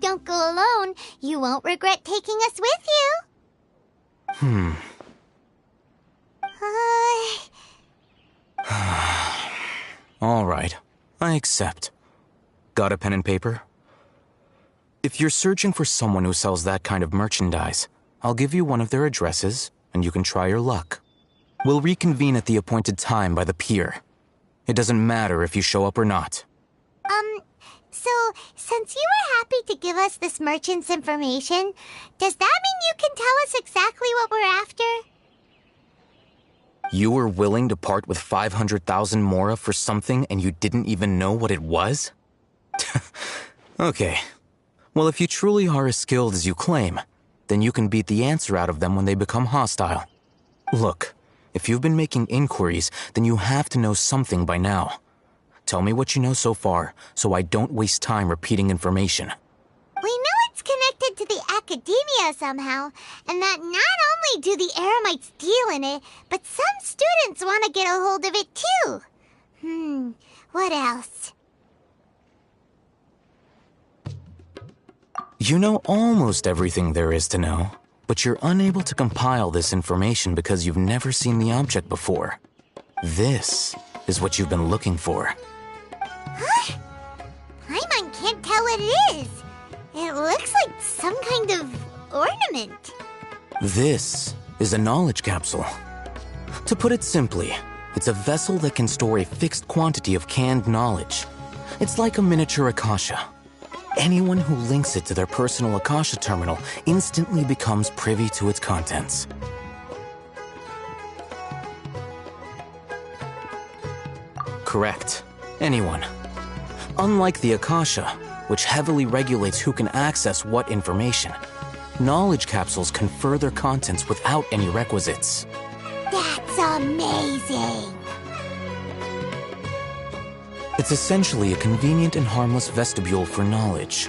don't go alone, you won't regret taking us with you. All right, I accept. Got a pen and paper? If you're searching for someone who sells that kind of merchandise, I'll give you one of their addresses, and you can try your luck. We'll reconvene at the appointed time by the pier. It doesn't matter if you show up or not. So, since you were happy to give us this merchant's information, does that mean you can tell us exactly what we're after? You were willing to part with 500,000 mora for something and you didn't even know what it was? Okay. Well, if you truly are as skilled as you claim, then you can beat the answer out of them when they become hostile. Look, if you've been making inquiries, then you have to know something by now. Tell me what you know so far, so I don't waste time repeating information. We know it's connected to the academia somehow, and that not only do the Eremites deal in it, but some students want to get a hold of it too. What else? You know almost everything there is to know, but you're unable to compile this information because you've never seen the object before. This is what you've been looking for. Huh? Paimon can't tell what it is. It looks like some kind of ornament. This is a knowledge capsule. To put it simply, it's a vessel that can store a fixed quantity of canned knowledge. It's like a miniature Akasha. Anyone who links it to their personal Akasha terminal instantly becomes privy to its contents. Correct. Anyone. Unlike the Akasha, which heavily regulates who can access what information, knowledge capsules confer their contents without any requisites. That's amazing! It's essentially a convenient and harmless vestibule for knowledge.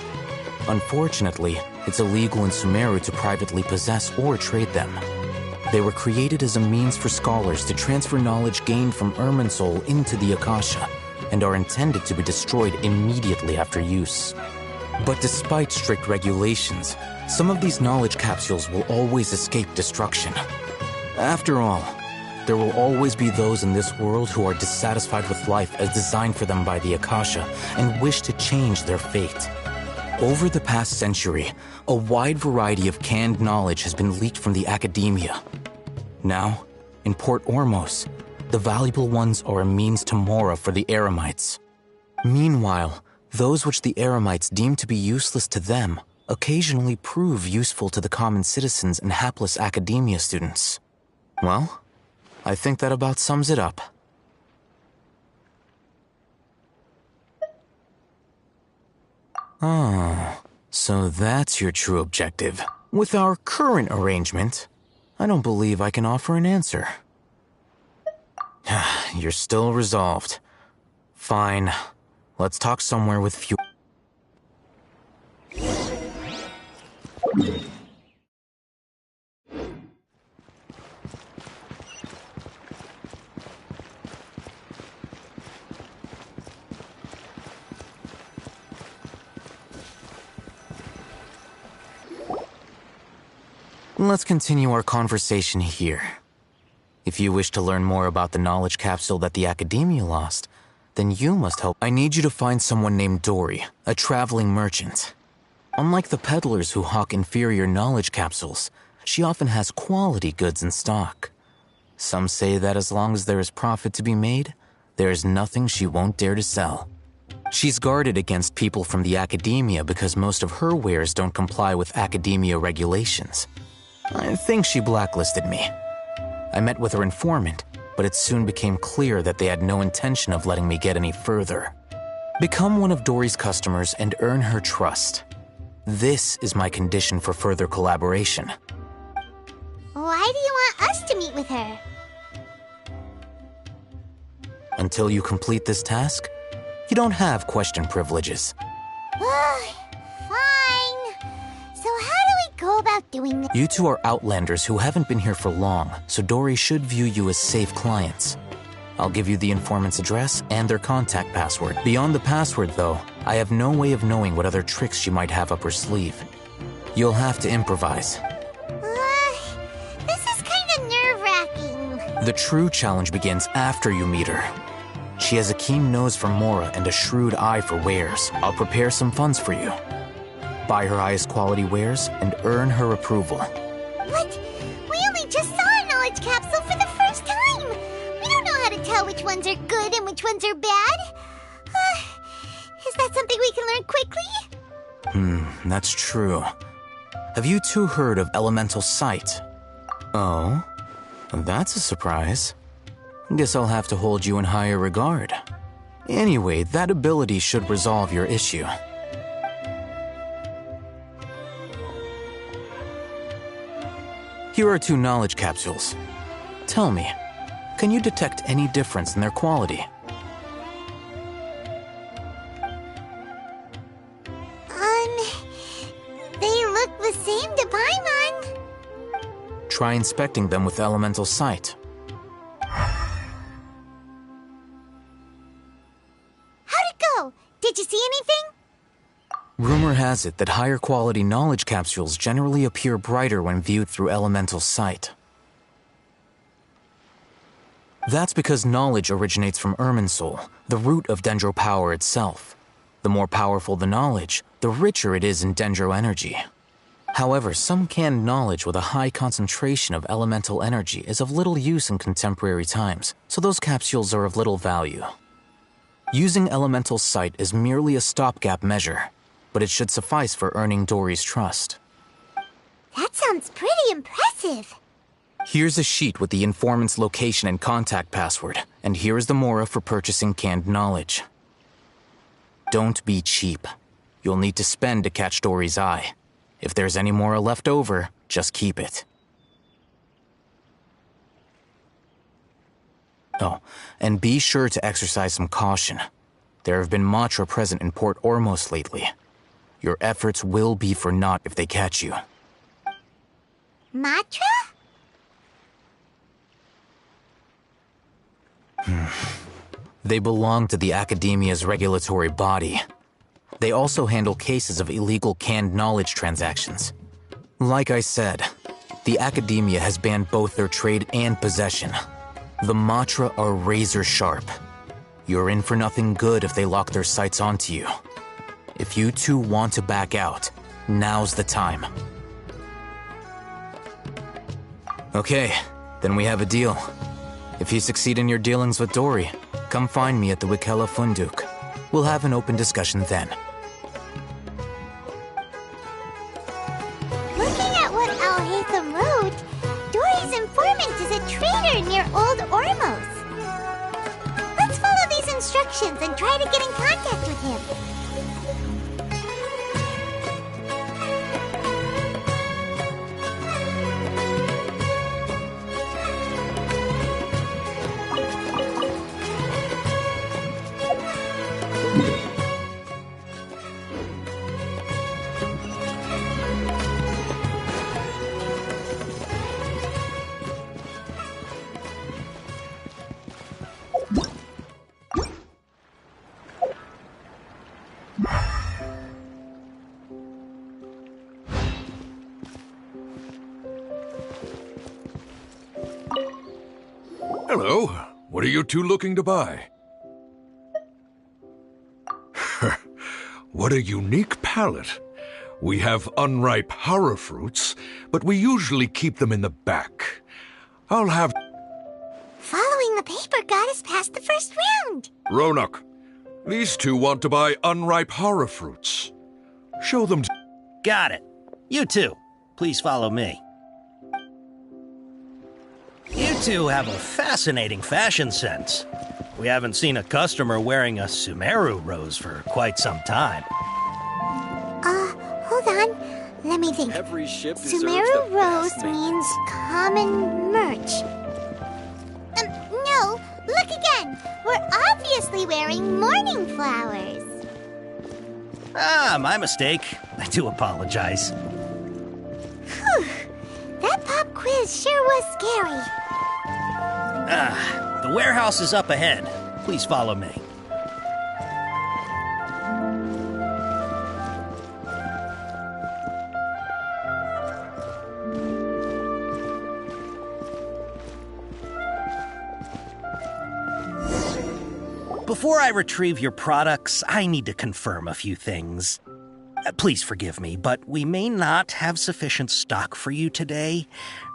Unfortunately, it's illegal in Sumeru to privately possess or trade them. They were created as a means for scholars to transfer knowledge gained from Irminsul into the Akasha, and are intended to be destroyed immediately after use. But despite strict regulations, some of these knowledge capsules will always escape destruction. After all, there will always be those in this world who are dissatisfied with life as designed for them by the Akasha and wish to change their fate. Over the past century, a wide variety of canned knowledge has been leaked from the academia. Now, in Port Ormos, the valuable ones are a means to mora for the Eremites. Meanwhile, those which the Eremites deem to be useless to them occasionally prove useful to the common citizens and hapless academia students. Well, I think that about sums it up. Oh, so that's your true objective. With our current arrangement, I don't believe I can offer an answer. You're still resolved. Fine. Let's talk somewhere with few... Let's continue our conversation here. If you wish to learn more about the knowledge capsule that the Academia lost, then you must help. I need you to find someone named Dory, a traveling merchant. Unlike the peddlers who hawk inferior knowledge capsules, she often has quality goods in stock. Some say that as long as there is profit to be made, there is nothing she won't dare to sell. She's guarded against people from the Academia because most of her wares don't comply with Academia regulations. I think she blacklisted me. I met with her informant, but it soon became clear that they had no intention of letting me get any further. Become one of Dory's customers and earn her trust. This is my condition for further collaboration. Why do you want us to meet with her? Until you complete this task, you don't have question privileges. Fine. So how do we go about doing this? You two are outlanders who haven't been here for long, so Dory should view you as safe clients. I'll give you the informant's address and their contact password. Beyond the password, though, I have no way of knowing what other tricks she might have up her sleeve. You'll have to improvise. This is kind of nerve-wracking. The true challenge begins after you meet her. She has a keen nose for Mora and a shrewd eye for wares. I'll prepare some funds for you. Buy her highest quality wares and earn her approval. What? We only just saw a knowledge capsule for the first time. We don't know how to tell which ones are good and which ones are bad. Is that something we can learn quickly? That's true. Have you two heard of elemental sight? Oh, that's a surprise. Guess I'll have to hold you in higher regard. Anyway, that ability should resolve your issue. Here are 2 knowledge capsules. Tell me, can you detect any difference in their quality? They look the same to Paimon. Try inspecting them with elemental sight. How'd it go? Did you see anything? Rumor has it that higher quality knowledge capsules generally appear brighter when viewed through elemental sight. That's because knowledge originates from Irminsul, the root of Dendro power itself. The more powerful the knowledge, the richer it is in Dendro energy. However, some canned knowledge with a high concentration of elemental energy is of little use in contemporary times, so those capsules are of little value. Using elemental sight is merely a stopgap measure, but it should suffice for earning Dory's trust. That sounds pretty impressive. Here's a sheet with the informant's location and contact password, and here is the Mora for purchasing canned knowledge. Don't be cheap. You'll need to spend to catch Dory's eye. If there's any Mora left over, just keep it. Oh, and be sure to exercise some caution. There have been Matra present in Port Ormos lately. Your efforts will be for naught if they catch you. Matra? They belong to the Academia's regulatory body. They also handle cases of illegal canned knowledge transactions. Like I said, the Academia has banned both their trade and possession. The Matra are razor sharp. You're in for nothing good if they lock their sights onto you. If you two want to back out, now's the time. Okay, then we have a deal. If you succeed in your dealings with Dory, come find me at the Wikela Funduk. We'll have an open discussion then. Looking at what Al-Haytham wrote, Dory's informant is a trader near Old Ormos. Let's follow these instructions and try to get in contact with him. Hello. What are you two looking to buy? What a unique palette. We have unripe horror fruits, but we usually keep them in the back. I'll have... Following the paper got us past the first round. Ronak, these two want to buy unripe horror fruits. Show them to... Got it. You two, please follow me. You two have a fascinating fashion sense. We haven't seen a customer wearing a Sumeru rose for quite some time. Hold on. Let me think. Every ship deserves Sumeru the Rose best means common merch. No. Look again. We're obviously wearing morning flowers. Ah, my mistake. I do apologize. Whew. That pop quiz sure was scary. The warehouse is up ahead. Please follow me. Before I retrieve your products, I need to confirm a few things. Please forgive me, but we may not have sufficient stock for you today.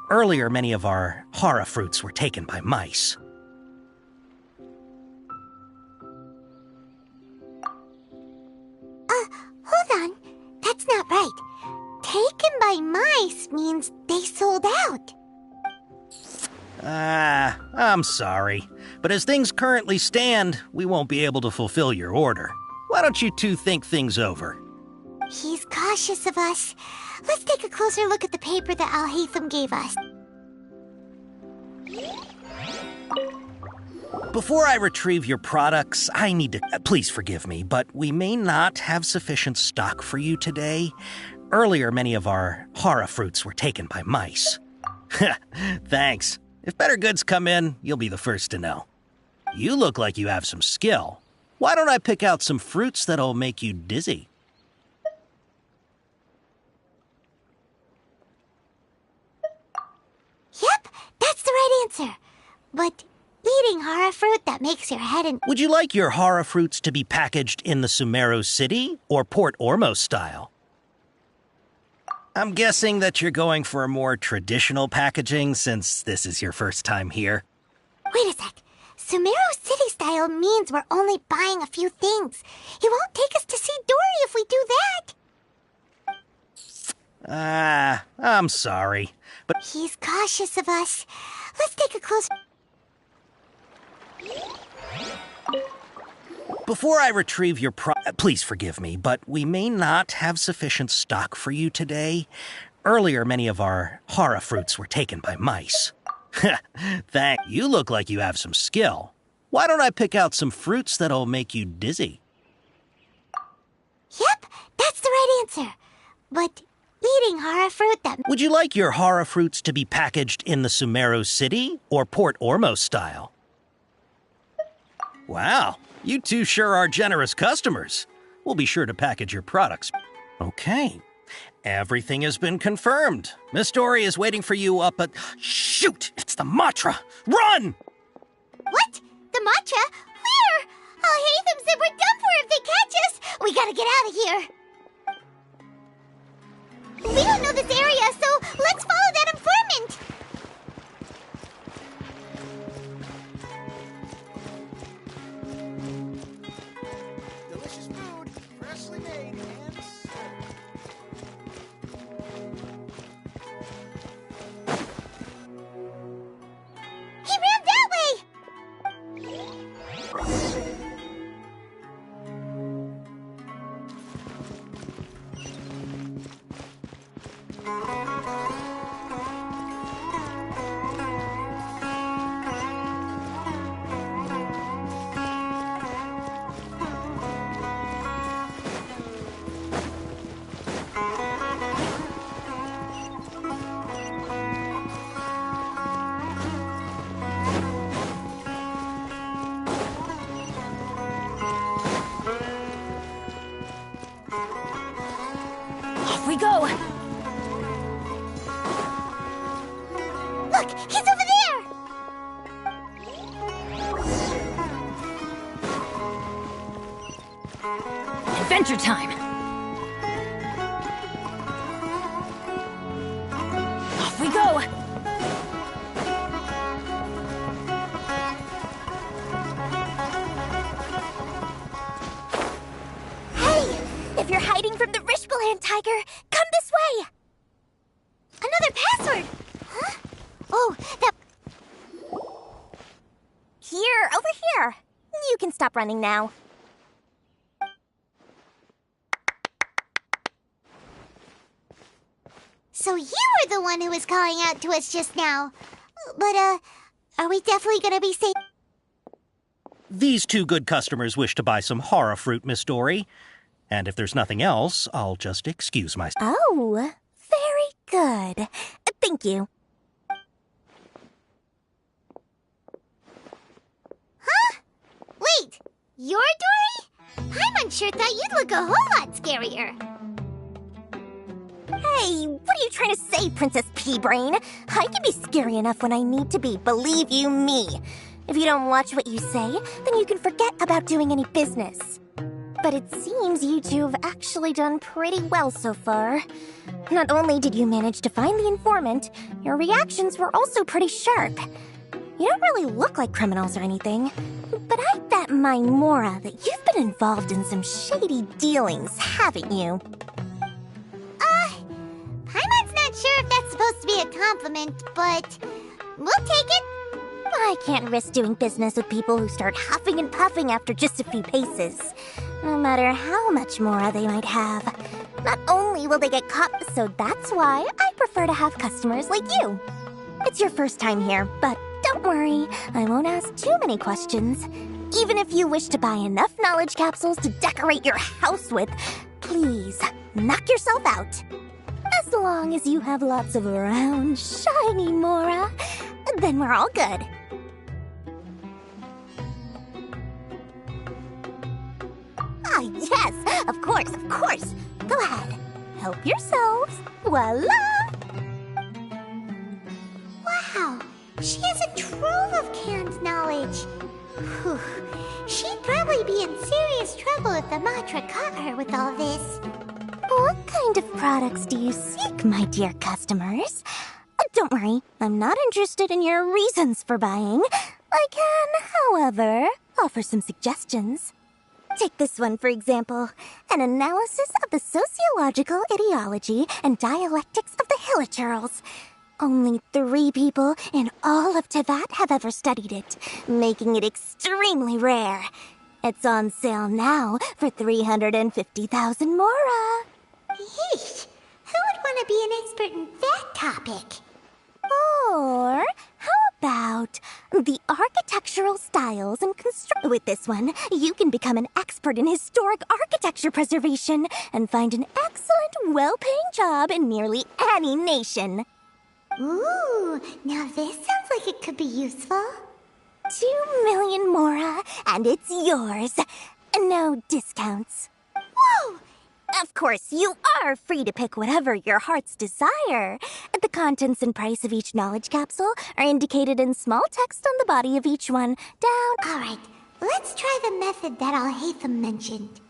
Earlier, many of our hara fruits were taken by mice. Hold on. That's not right. Taken by mice means they sold out. I'm sorry. But as things currently stand, we won't be able to fulfill your order. Why don't you two think things over? He's cautious of us. Let's take a closer look at the paper that Al-Haytham gave us. Before I retrieve your products, I need to... Please forgive me, but we may not have sufficient stock for you today. Earlier, many of our hara fruits were taken by mice. Thanks. If better goods come in, you'll be the first to know. You look like you have some skill. Why don't I pick out some fruits that'll make you dizzy? Yep, that's the right answer. But eating hara fruit that makes your head and... Would you like your hara fruits to be packaged in the Sumeru City or Port Ormos style? I'm guessing that you're going for a more traditional packaging since this is your first time here. Wait a sec. Sumeru City style means we're only buying a few things. He won't take us to see Dory if we do that. I'm sorry, but... He's cautious of us. Let's take a close... Before I retrieve your please forgive me, but we may not have sufficient stock for you today. Earlier, many of our hara fruits were taken by mice. You look like you have some skill. Why don't I pick out some fruits that'll make you dizzy? Yep, that's the right answer. But eating hara fruit that... Would you like your hara fruits to be packaged in the Sumeru City or Port Ormos style? Wow, you two sure are generous customers. We'll be sure to package your products. Okay, everything has been confirmed. Miss Dory is waiting for you up at... Shoot, it's the Matra! Run! What? The Matra? Where? Al-Haytham said we're done for if they catch us. We gotta get out of here. We don't know this area, so let's follow that informant. Delicious food, freshly made and served. He ran that way. Off we go! Look, he's over there. Adventure time! Off we go! Hey, if you're hiding from the Rishbaland tiger, come this way. Another password. Huh? Oh, that... Here, over here. You can stop running now. So you were the one who was calling out to us just now. But, are we definitely gonna be safe? These two good customers wish to buy some hara fruit, Miss Dory. And if there's nothing else, I'll just excuse myself. Oh, very good. Thank you. Huh? Wait, you're Dory? Paimon sure thought you'd look a whole lot scarier. Hey, what are you trying to say, Princess Pea-Brain? I can be scary enough when I need to be, believe you me. If you don't watch what you say, then you can forget about doing any business. But it seems you two have actually done pretty well so far. Not only did you manage to find the informant, your reactions were also pretty sharp. You don't really look like criminals or anything, but I bet my Mora that you've been involved in some shady dealings, haven't you? Paimon's not sure if that's supposed to be a compliment, but we'll take it. I can't risk doing business with people who start huffing and puffing after just a few paces. No matter how much Mora they might have. Not only will they get caught, so that's why I prefer to have customers like you. It's your first time here, but don't worry, I won't ask too many questions. Even if you wish to buy enough knowledge capsules to decorate your house with, please, knock yourself out. As long as you have lots of round, shiny Mora, then we're all good. Ah, yes, of course, of course. Go ahead, help yourselves. Voila! Wow, she has a trove of canned knowledge. Whew. She'd probably be in serious trouble if the Matra caught her with all this. What kind of products do you seek, my dear customers? Don't worry, I'm not interested in your reasons for buying. I can, however, offer some suggestions. Take this one, for example. An analysis of the sociological ideology and dialectics of the Hilichurls. Only 3 people in all of Teyvat have ever studied it, making it extremely rare. It's on sale now for 350,000 Mora. Yeesh, who would want to be an expert in that topic? Or how about the architectural styles and With this one, you can become an expert in historic architecture preservation and find an excellent, well-paying job in nearly any nation. Ooh, now this sounds like it could be useful. 2 million Mora, and it's yours. No discounts. Whoa! Of course, you are free to pick whatever your heart's desire. The contents and price of each knowledge capsule are indicated in small text on the body of each one, down. All right, let's try the method that Al-Haytham mentioned.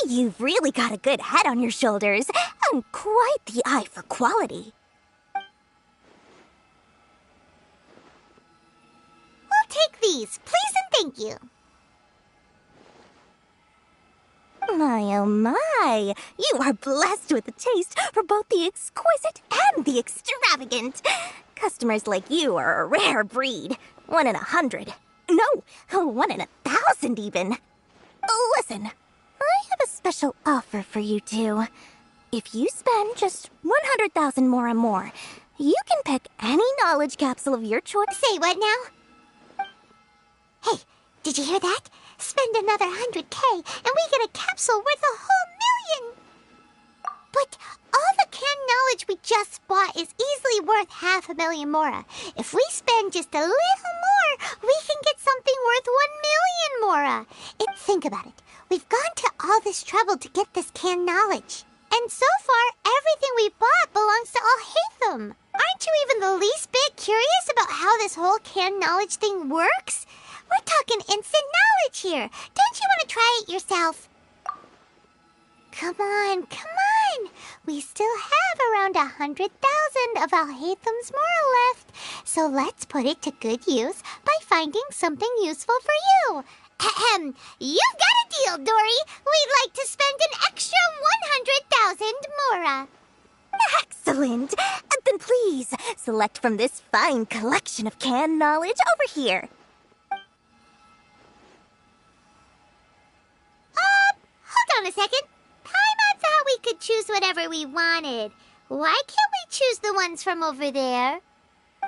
You've really got a good head on your shoulders, and quite the eye for quality. We'll take these, please and thank you. My oh my, you are blessed with a taste for both the exquisite and the extravagant. Customers like you are a rare breed. 1 in 100. No, 1 in 1,000 even. Listen. I have a special offer for you two. If you spend just 100,000 more, you can pick any knowledge capsule of your choice. Say what now? Hey, did you hear that? Spend another 100K and we get a capsule worth a whole million! But all the canned knowledge we just bought is easily worth 500,000 Mora. If we spend just a little more, we can get something worth 1 million Mora. Think about it. We've gone to all this trouble to get this canned knowledge. And so far, everything we bought belongs to Al-Haytham. Aren't you even the least bit curious about how this whole canned knowledge thing works? We're talking instant knowledge here. Don't you want to try it yourself? Come on, come on. We still have around 100,000 of Al-Haytham's Mora left. So let's put it to good use by finding something useful for you. Ahem. You've got a deal, Dory. We'd like to spend an extra 100,000 Mora. Excellent. Then please, select from this fine collection of canned knowledge over here. Hold on a second. Paimon thought we could choose whatever we wanted. Why can't we choose the ones from over there?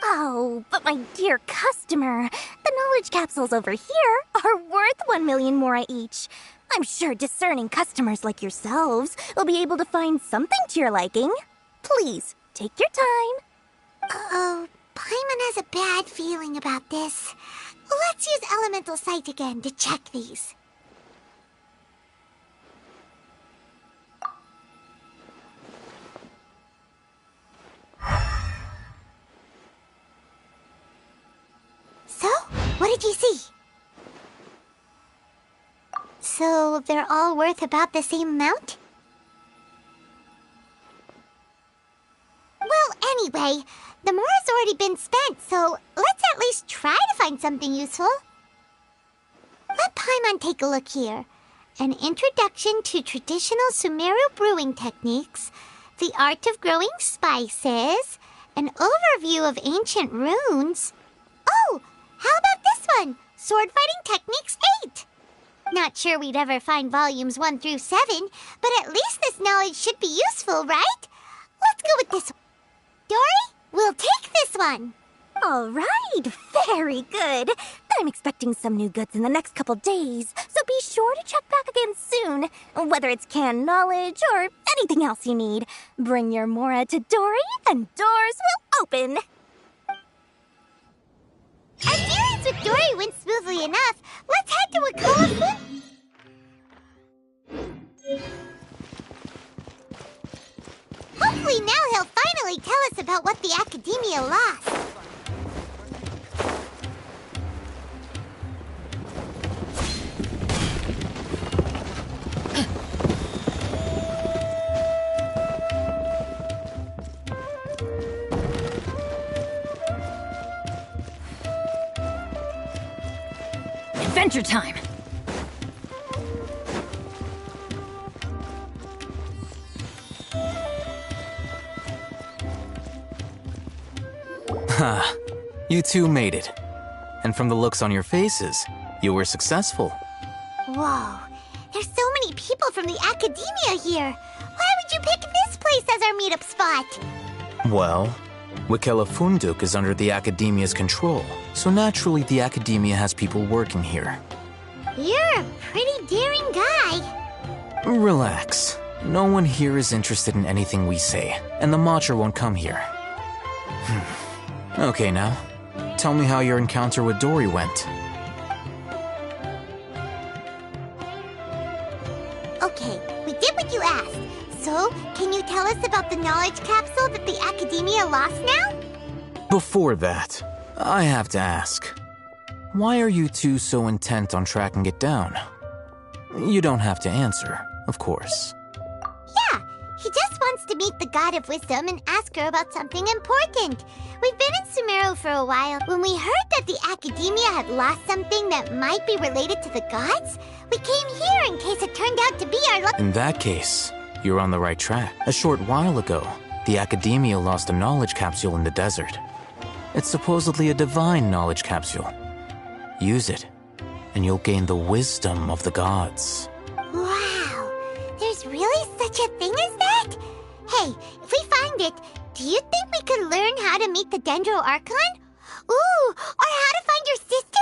Oh, but my dear customer, the knowledge capsules over here are worth 1 million Mora each. I'm sure discerning customers like yourselves will be able to find something to your liking. Please, take your time. Oh, Paimon has a bad feeling about this. Let's use elemental sight again to check these. So, what did you see? So, they're all worth about the same amount? Well, anyway, the more has already been spent, so let's at least try to find something useful. Let Paimon take a look here. An introduction to traditional Sumeru brewing techniques, the art of growing spices, an overview of ancient runes. Oh, how about this one? Sword Fighting Techniques 8. Not sure we'd ever find volumes 1 through 7, but at least this knowledge should be useful, right? Let's go with this one. Dory, we'll take this one. All right, very good. I'm expecting some new goods in the next couple days, so be sure to check back again soon. Whether it's canned knowledge or anything else you need, bring your Mora to Dory and doors will open. Our dealings with Dory went smoothly enough. Let's head to Wakoa. Hopefully now he'll finally tell us about what the Academia lost. Adventure time! Ha, you two made it. And from the looks on your faces, you were successful. Whoa, there's so many people from the Academia here. Why would you pick this place as our meetup spot? Well, Wikela Funduk is under the Academia's control, so naturally the Academia has people working here. You're a pretty daring guy. Relax. No one here is interested in anything we say, and the Matcher won't come here. Okay now, tell me how your encounter with Dory went. Okay, we did what you asked. So, can you tell us about the knowledge capsule that the Academia lost now? Before that, I have to ask, why are you two so intent on tracking it down? You don't have to answer, of course. Yeah, he just wants to meet the God of Wisdom and ask her about something important. We've been in Sumeru for a while. When we heard that the Academia had lost something that might be related to the gods, we came here in case it turned out to be our luck. In that case, you're on the right track. A short while ago, the Academia lost a knowledge capsule in the desert. It's supposedly a divine knowledge capsule. Use it, and you'll gain the wisdom of the gods. Wow, there's really such a thing as that? Hey, if we find it, do you think we could learn how to meet the Dendro Archon? Ooh, or how to find your sister?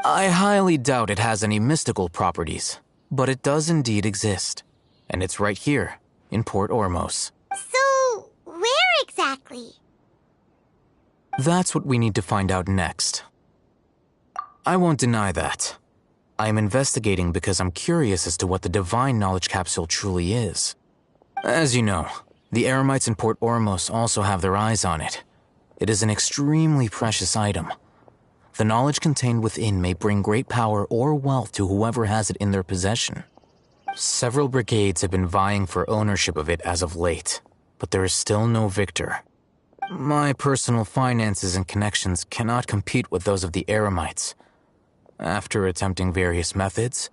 I highly doubt it has any mystical properties, but it does indeed exist. And it's right here, in Port Ormos. So, where exactly? That's what we need to find out next. I won't deny that. I am investigating because I'm curious as to what the divine knowledge capsule truly is. As you know, the Eremites in Port Ormos also have their eyes on it. It is an extremely precious item. The knowledge contained within may bring great power or wealth to whoever has it in their possession. Several brigades have been vying for ownership of it as of late, but there is still no victor. My personal finances and connections cannot compete with those of the Eremites. After attempting various methods,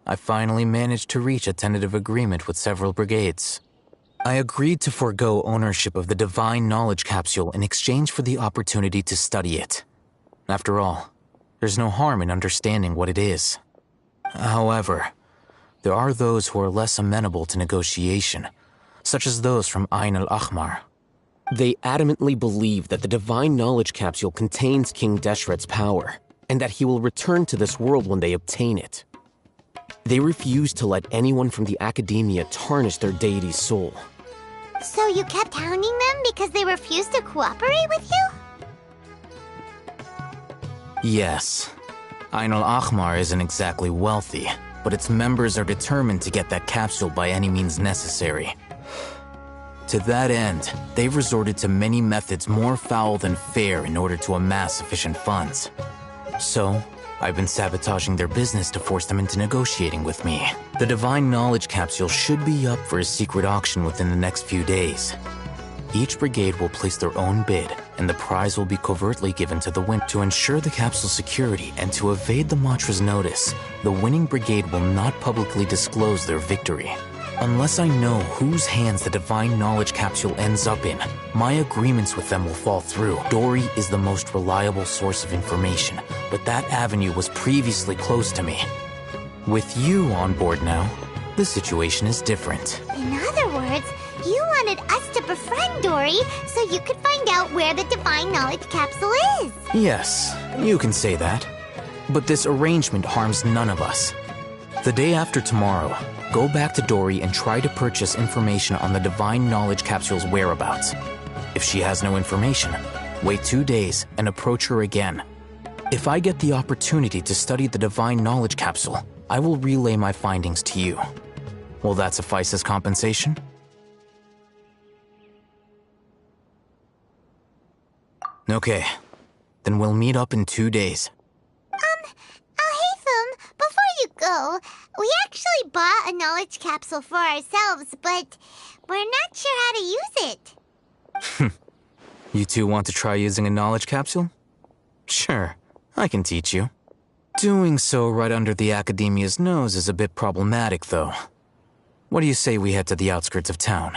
I finally managed to reach a tentative agreement with several brigades. I agreed to forego ownership of the divine knowledge capsule in exchange for the opportunity to study it. After all, there's no harm in understanding what it is. However, there are those who are less amenable to negotiation, such as those from Ain al-Ahmar. They adamantly believe that the divine knowledge capsule contains King Deshret's power, and that he will return to this world when they obtain it. They refuse to let anyone from the Academia tarnish their deity's soul. So you kept hounding them because they refused to cooperate with you? Yes. Ain al-Ahmar isn't exactly wealthy, but its members are determined to get that capsule by any means necessary. To that end, they've resorted to many methods more foul than fair in order to amass sufficient funds. So, I've been sabotaging their business to force them into negotiating with me. The Divine Knowledge Capsule should be up for a secret auction within the next few days. Each brigade will place their own bid, and the prize will be covertly given to the winner. To ensure the capsule's security and to evade the Matra's notice, the winning brigade will not publicly disclose their victory. Unless I know whose hands the Divine Knowledge Capsule ends up in, my agreements with them will fall through. Dory is the most reliable source of information, but that avenue was previously closed to me. With you on board now, the situation is different. In other words, you wanted us to befriend Dory so you could find out where the Divine Knowledge Capsule is. Yes, you can say that. But this arrangement harms none of us. The day after tomorrow, go back to Dory and try to purchase information on the Divine Knowledge Capsule's whereabouts. If she has no information, wait 2 days and approach her again. If I get the opportunity to study the Divine Knowledge Capsule, I will relay my findings to you. Will that suffice as compensation? Okay, then we'll meet up in 2 days. Haytham, before you go, we actually bought a knowledge capsule for ourselves, but we're not sure how to use it. You two want to try using a knowledge capsule? Sure, I can teach you. Doing so right under the Academia's nose is a bit problematic, though. What do you say we head to the outskirts of town?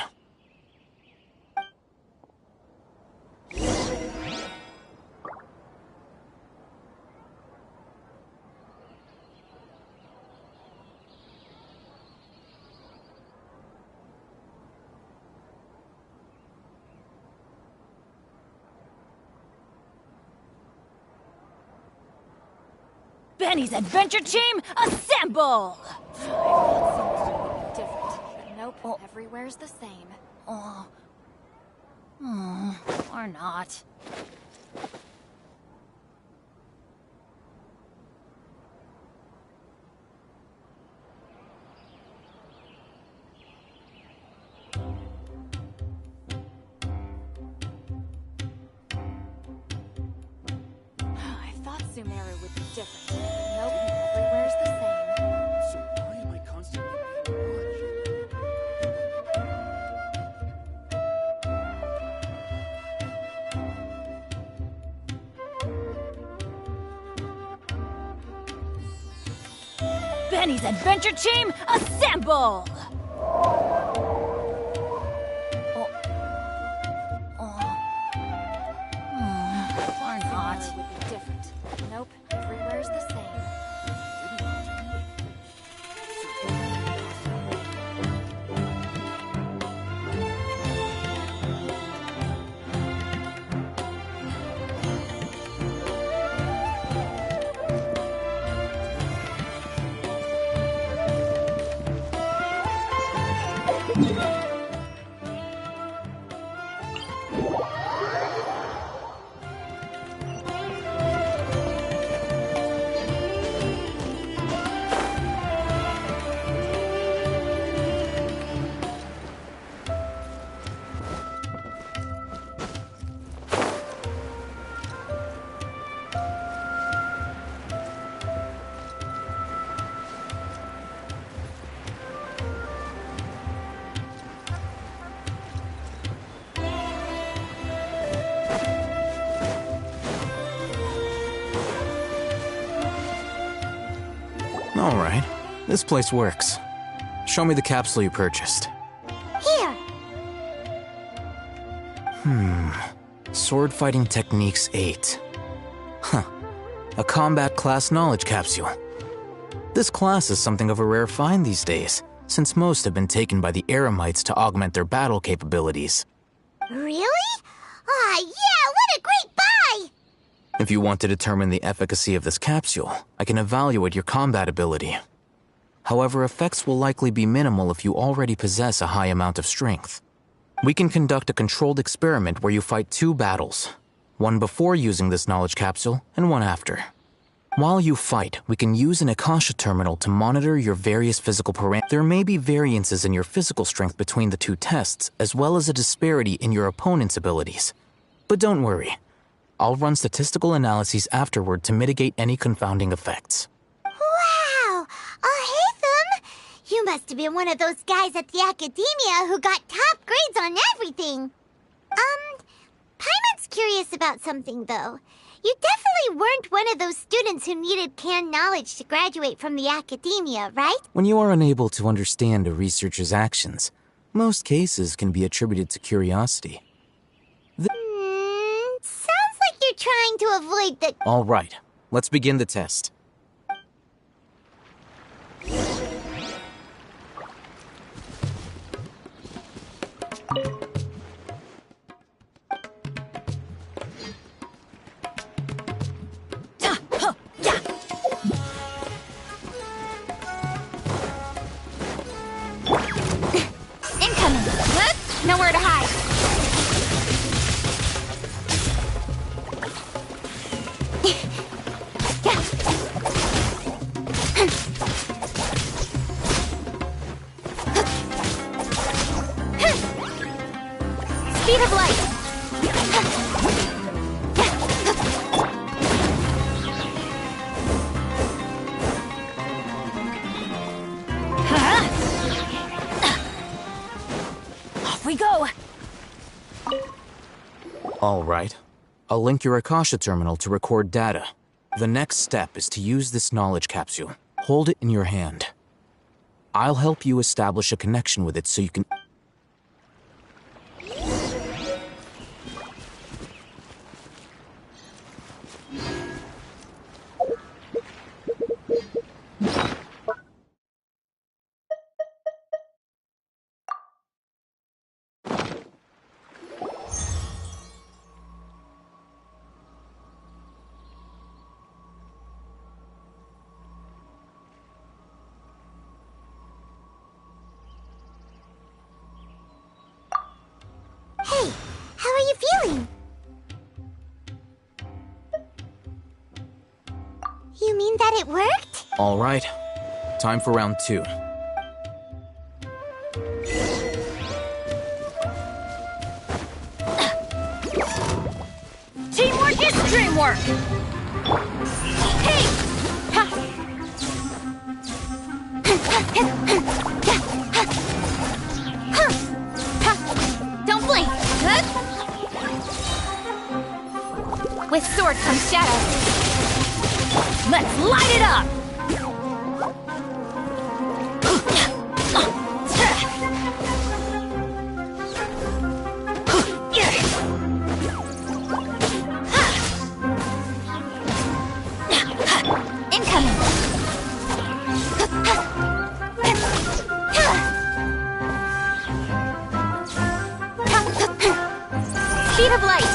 Benny's Adventure Team, assemble! Different, but nope, everywhere's the same. Or not. I thought Sumeru would be different, but nope, everywhere's the same. So why am I constantly being watched? Benny's Adventure Team, assemble! Or not. Sumeru would be different. Nope, everywhere's the same. Alright, this place works. Show me the capsule you purchased. Here. Sword Fighting Techniques 8. Huh. A combat class knowledge capsule. This class is something of a rare find these days, since most have been taken by the Eremites to augment their battle capabilities. Really? Ah, yeah, what a great buy! If you want to determine the efficacy of this capsule, I can evaluate your combat ability. However, effects will likely be minimal if you already possess a high amount of strength. We can conduct a controlled experiment where you fight 2 battles. one before using this knowledge capsule and one after. While you fight, we can use an Akasha terminal to monitor your various physical parameters. There may be variances in your physical strength between the two tests, as well as a disparity in your opponent's abilities. But don't worry. I'll run statistical analyses afterward to mitigate any confounding effects. Wow! Haytham! You must have been one of those guys at the academia who got top grades on everything. Paimon's curious about something, though. You definitely weren't one of those students who needed canned knowledge to graduate from the academia, right? When you are unable to understand a researcher's actions, most cases can be attributed to curiosity. Sounds like you're trying to avoid the... All right, let's begin the test. Incoming! Nowhere to hide! Speed of light! Off we go! All right. I'll link your Akasha terminal to record data. The next step is to use this knowledge capsule. Hold it in your hand. I'll help you establish a connection with it so you can... Hey, how are you feeling? You mean that it worked? All right. Time for round 2. Teamwork is dreamwork! Hey! Ha! Don't blink! With sword comes shadow. Let's light it up! Incoming! Speed of light!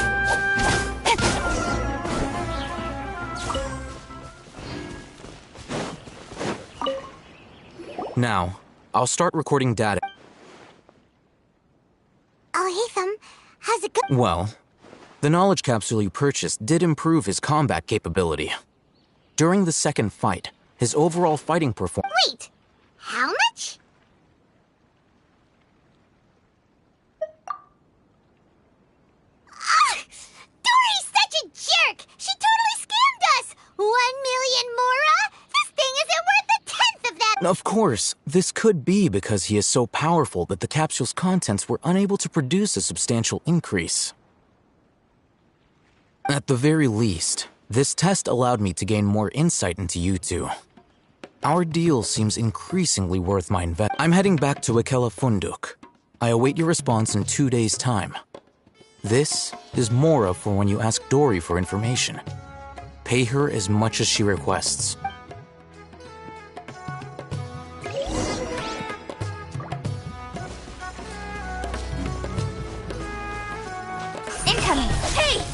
Now, I'll start recording data. Haytham, how's it go? Well, the knowledge capsule you purchased did improve his combat capability. During the second fight, his overall fighting performance... Wait, how much? Dory's such a jerk! She totally scammed us! 1 million mora? This thing isn't worth a tenth of that! Of course, this could be because he is so powerful that the capsule's contents were unable to produce a substantial increase. At the very least, this test allowed me to gain more insight into you two. Our deal seems increasingly worth my investment. I'm heading back to Ikela Funduk. I await your response in 2 days' time. This is Mora for when you ask Dory for information. Pay her as much as she requests. Incoming! Hey!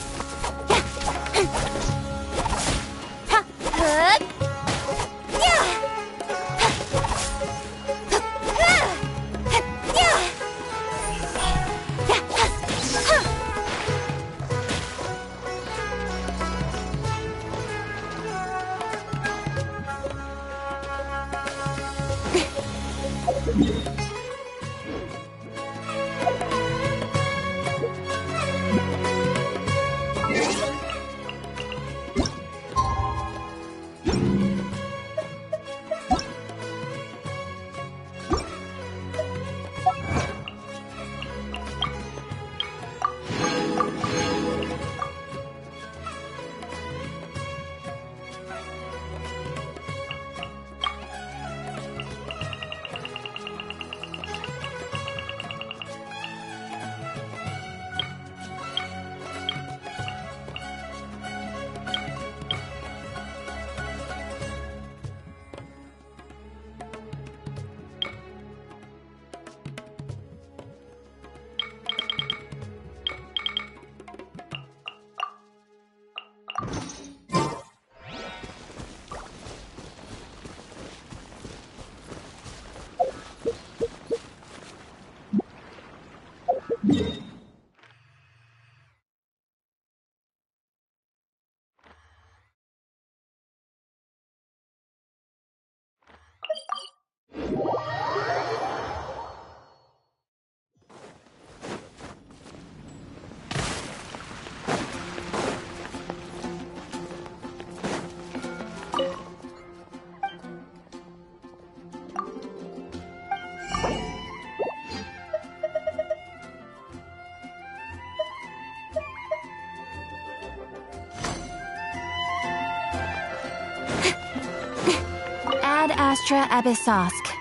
Astra Abyssosk.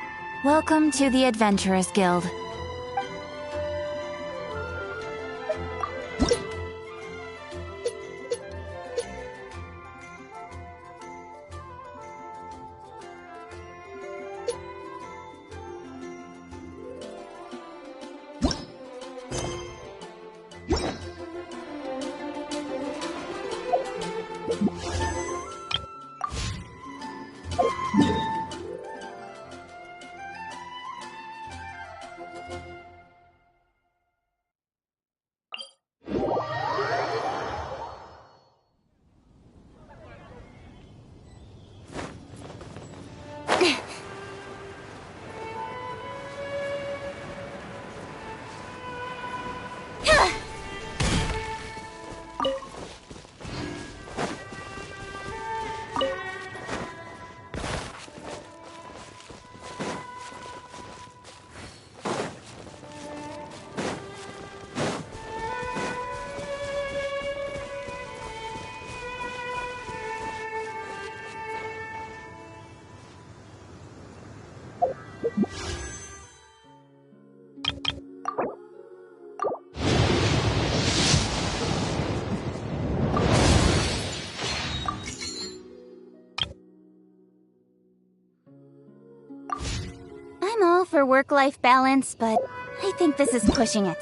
Welcome to the Adventurers Guild. I'm all for work-life balance, but I think this is pushing it.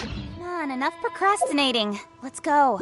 Come on, enough procrastinating. Let's go.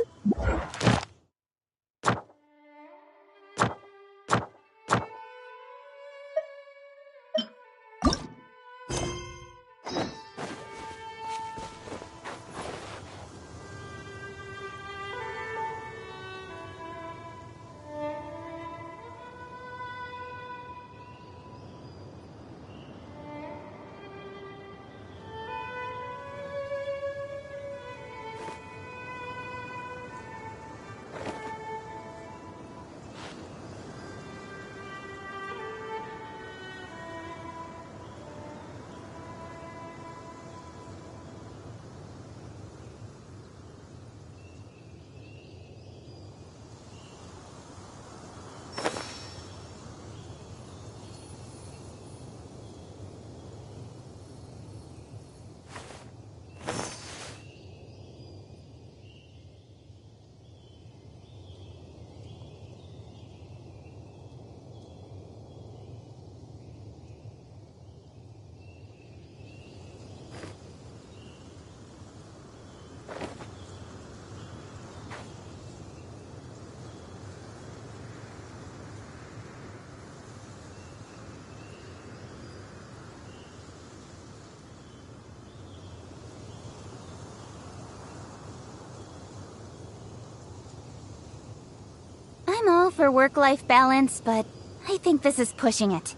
I'm all for work-life balance, but I think this is pushing it.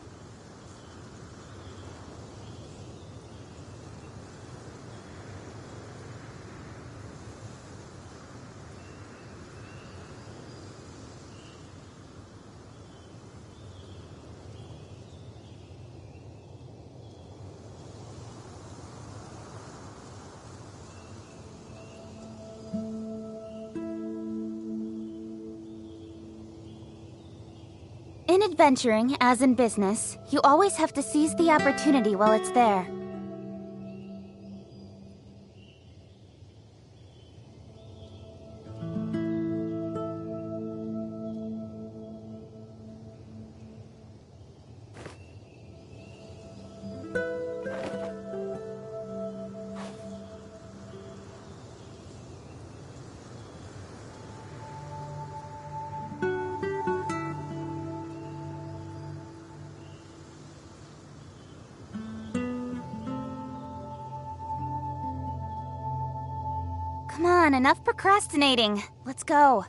In adventuring, as in business, you always have to seize the opportunity while it's there. Come on, enough procrastinating. Let's go.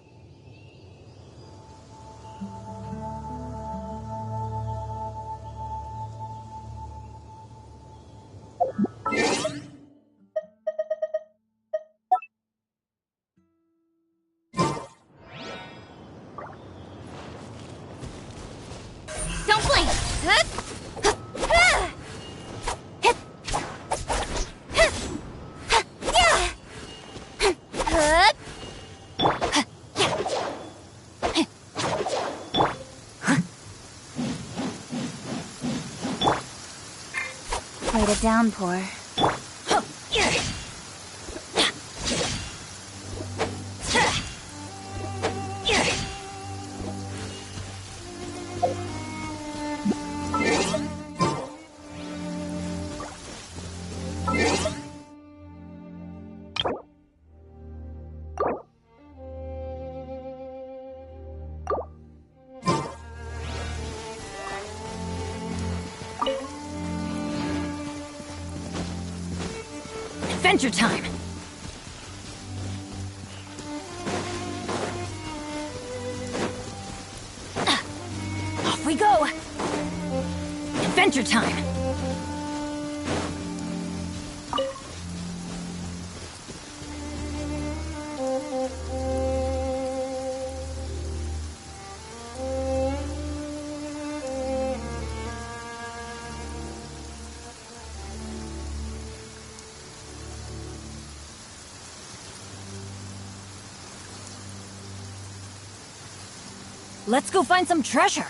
Quite a downpour. Adventure time! Off we go! Adventure time! Let's go find some treasure!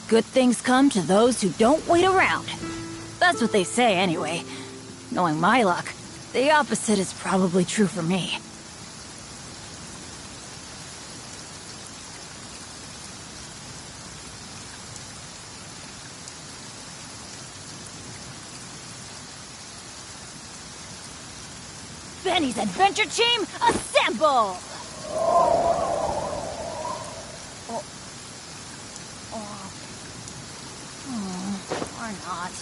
Good things come to those who don't wait around. That's what they say anyway. Knowing my luck, the opposite is probably true for me. Benny's Adventure Team, assemble! Or not.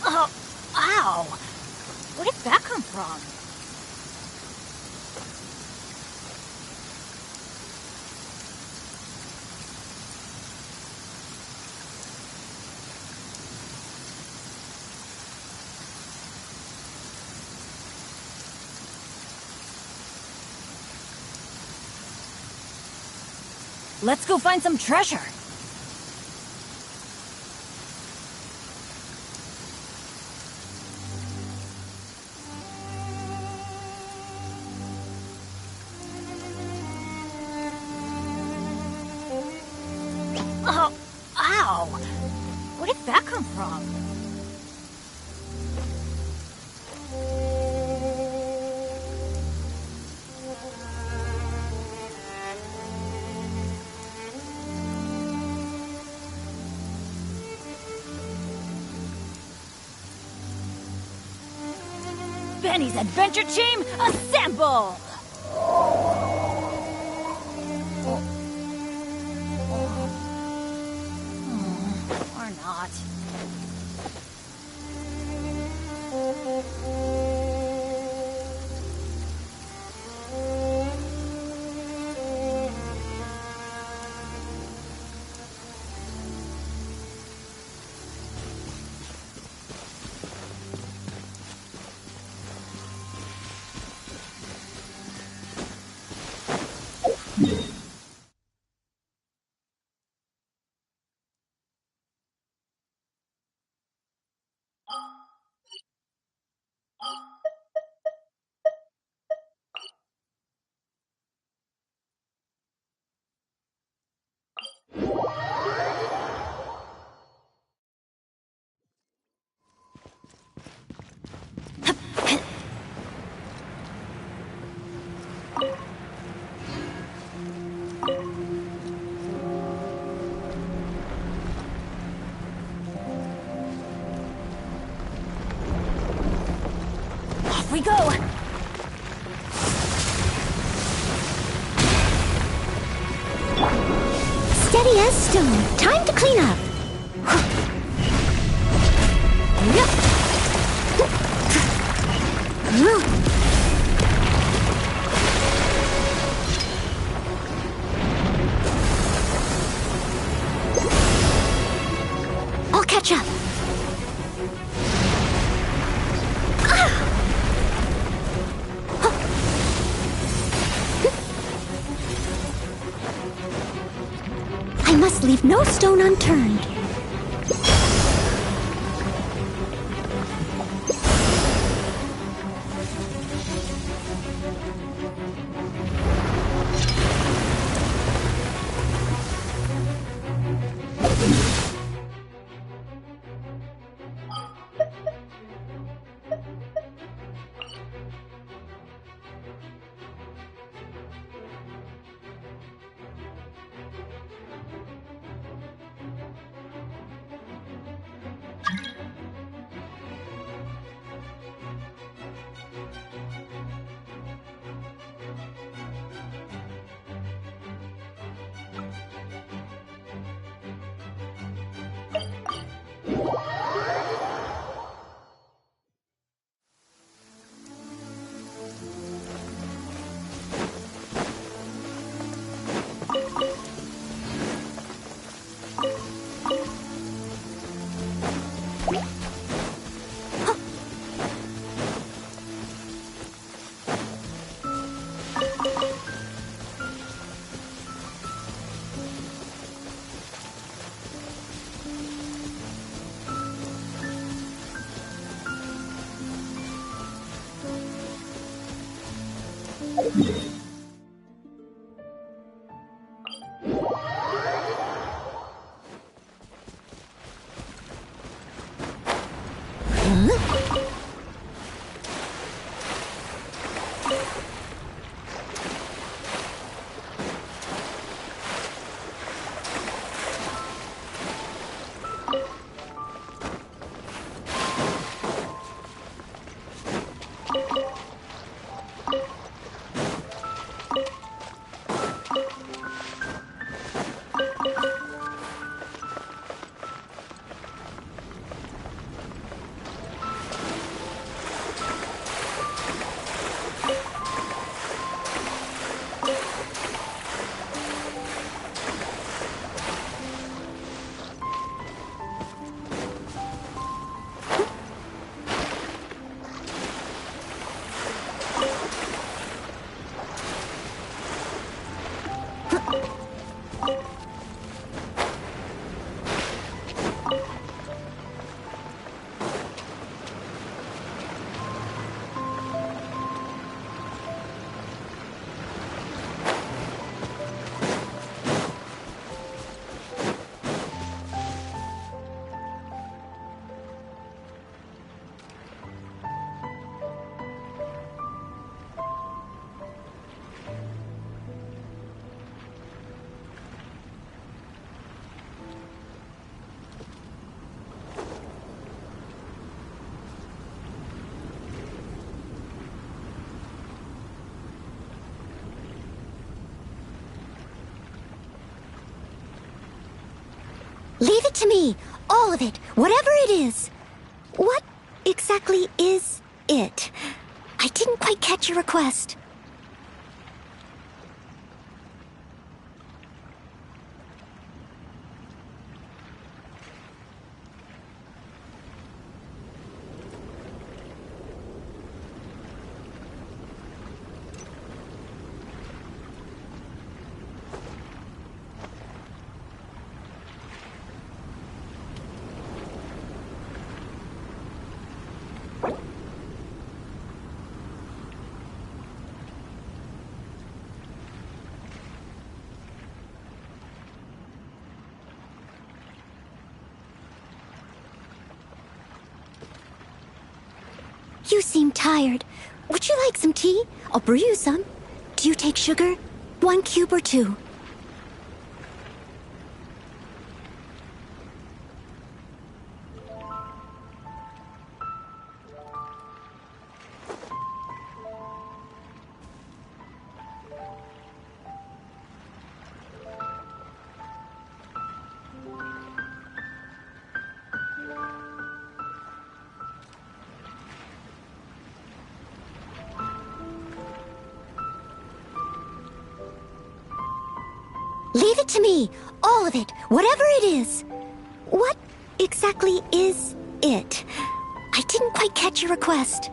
Oh, ow! Where did that come from? Let's go find some treasure. Wow! Where did that come from? Benny's Adventure Team, assemble! Or not. Off we go! Steady as stone. Time to clean up. I'll catch up. I must leave no stone unturned. Leave it to me. All of it. Whatever it is. What exactly is it? I didn't quite catch your request. You seem tired. Would you like some tea? I'll brew you some. Do you take sugar? 1 cube or 2? Leave it to me. All of it. Whatever it is. What exactly is it? I didn't quite catch your request.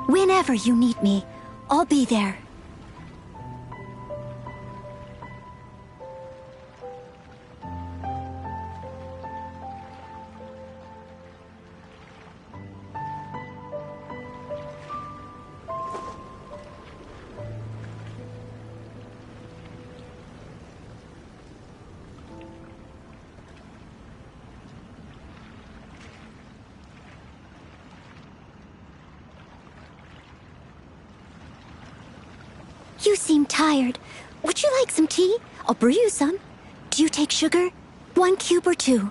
Whenever you need me, I'll be there. You seem tired. Would you like some tea? I'll brew you some. Do you take sugar? 1 cube or 2?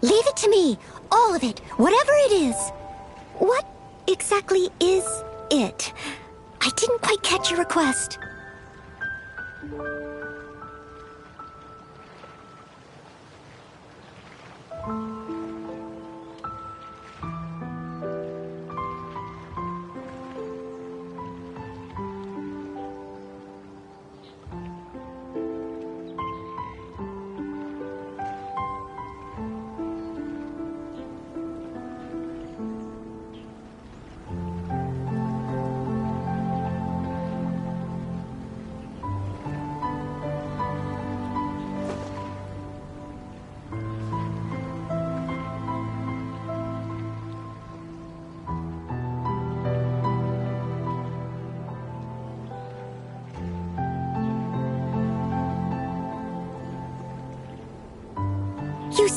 Leave it to me. All of it. Whatever it is. What exactly is it? I didn't quite catch your request.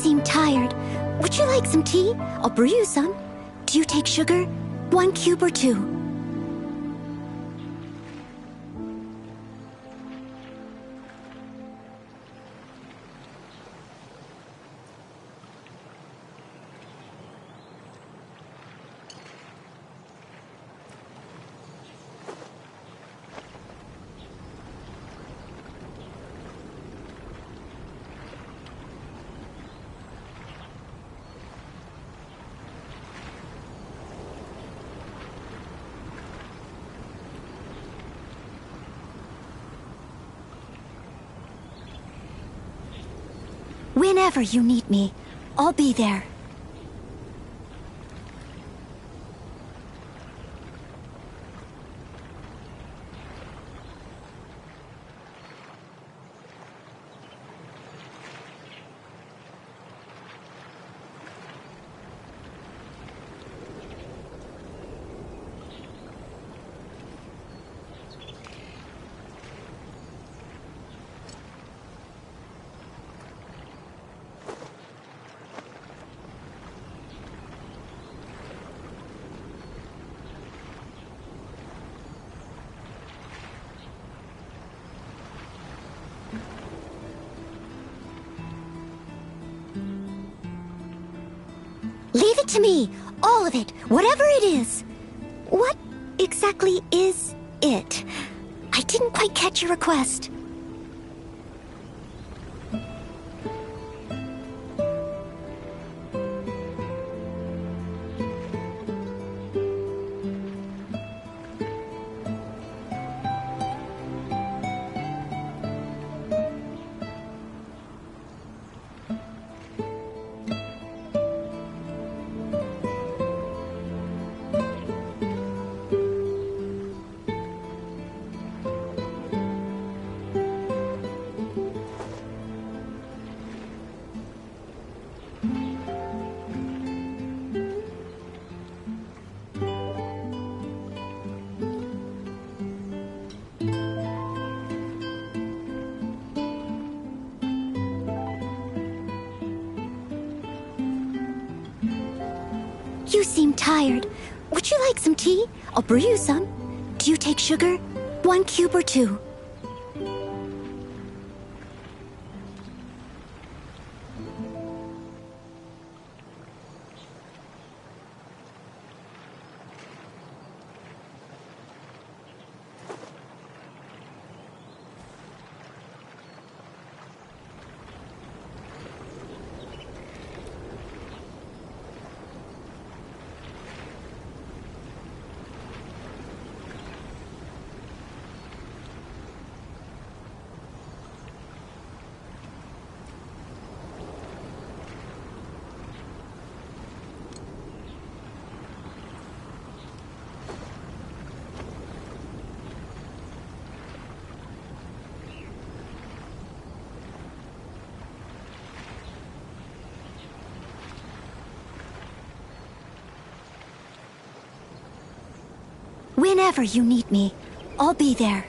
seem tired. Would you like some tea? I'll brew you some. Do you take sugar? 1 cube or 2? Whenever you need me, I'll be there. Leave it to me. All of it. Whatever it is. What exactly is it? I didn't quite catch your request. You seem tired. Would you like some tea? I'll brew you some. Do you take sugar? 1 cube or 2? Whenever you need me, I'll be there.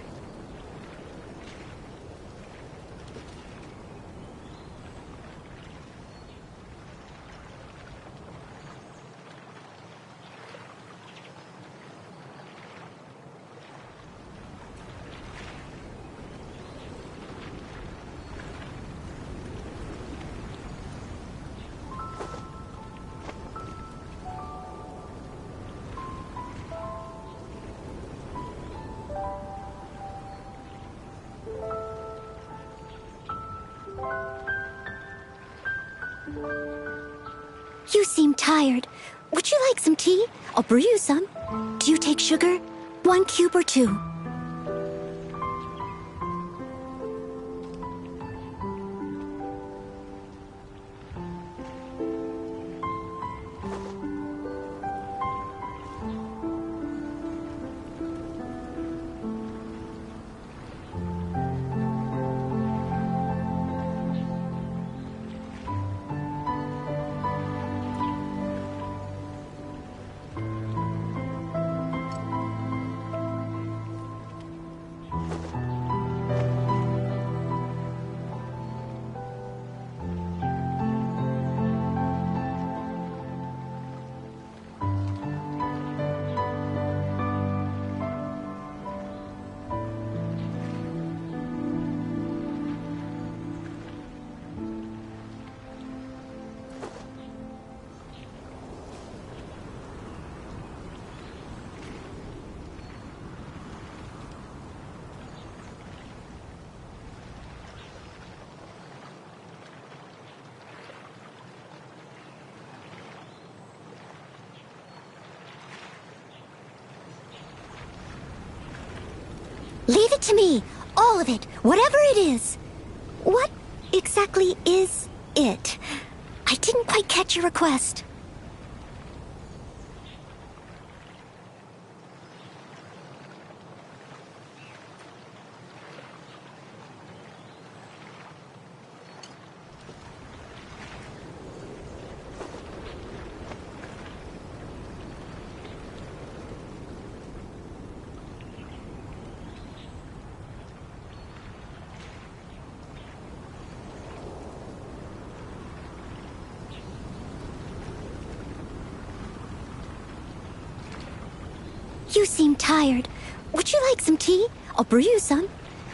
You seem tired. Would you like some tea? I'll brew you some. Do you take sugar? 1 cube or 2? Leave it to me. All of it. Whatever it is. What exactly is it? I didn't quite catch your request. You seem tired. Would you like some tea? I'll brew you some.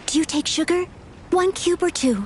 Do you take sugar? 1 cube or 2?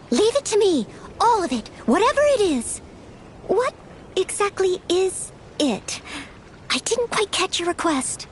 Leave it to me. All of it. Whatever it is. What exactly is it? I didn't quite catch your request.